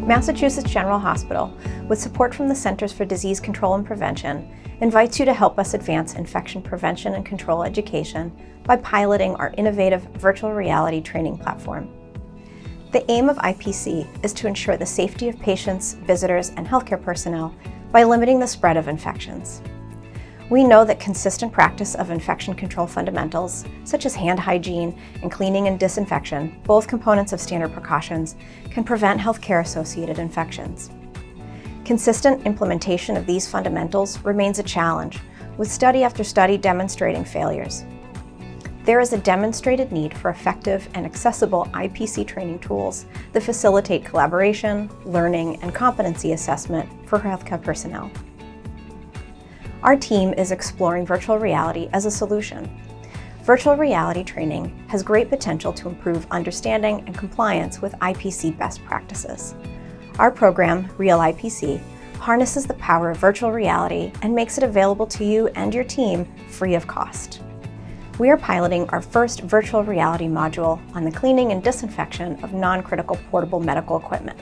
Massachusetts General Hospital, with support from the Centers for Disease Control and Prevention, invites you to help us advance infection prevention and control education by piloting our innovative virtual reality training platform. The aim of IPC is to ensure the safety of patients, visitors, and healthcare personnel by limiting the spread of infections. We know that consistent practice of infection control fundamentals, such as hand hygiene and cleaning and disinfection, both components of standard precautions, can prevent healthcare-associated infections. Consistent implementation of these fundamentals remains a challenge, with study after study demonstrating failures. There is a demonstrated need for effective and accessible IPC training tools that facilitate collaboration, learning, and competency assessment for healthcare personnel. Our team is exploring virtual reality as a solution. Virtual reality training has great potential to improve understanding and compliance with IPC best practices. Our program, Real IPC, harnesses the power of virtual reality and makes it available to you and your team free of cost. We are piloting our first virtual reality module on the cleaning and disinfection of non-critical portable medical equipment.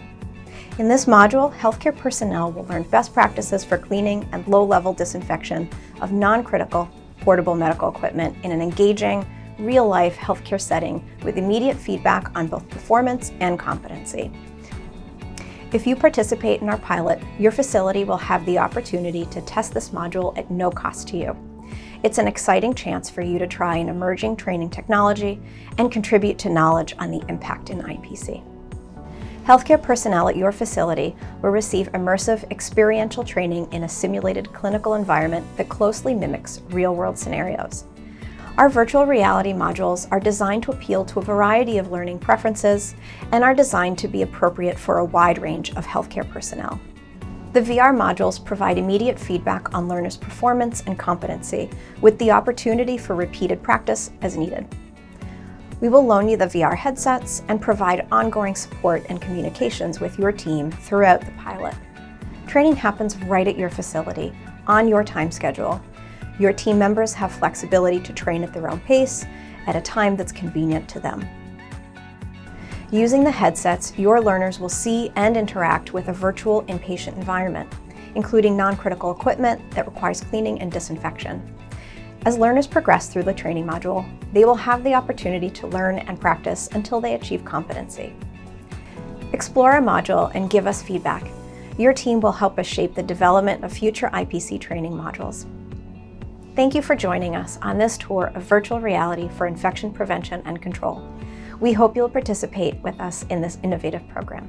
In this module, healthcare personnel will learn best practices for cleaning and low-level disinfection of non-critical portable medical equipment in an engaging, real-life healthcare setting with immediate feedback on both performance and competency. If you participate in our pilot, your facility will have the opportunity to test this module at no cost to you. It's an exciting chance for you to try an emerging training technology and contribute to knowledge on the impact in IPC. Healthcare personnel at your facility will receive immersive experiential training in a simulated clinical environment that closely mimics real-world scenarios. Our virtual reality modules are designed to appeal to a variety of learning preferences and are designed to be appropriate for a wide range of healthcare personnel. The VR modules provide immediate feedback on learners' performance and competency, with the opportunity for repeated practice as needed. We will loan you the VR headsets and provide ongoing support and communications with your team throughout the pilot. Training happens right at your facility, on your time schedule. Your team members have flexibility to train at their own pace, at a time that's convenient to them. Using the headsets, your learners will see and interact with a virtual inpatient environment, including non-critical equipment that requires cleaning and disinfection. As learners progress through the training module, they will have the opportunity to learn and practice until they achieve competency. Explore a module and give us feedback. Your team will help us shape the development of future IPC training modules. Thank you for joining us on this tour of virtual reality for infection prevention and control. We hope you'll participate with us in this innovative program.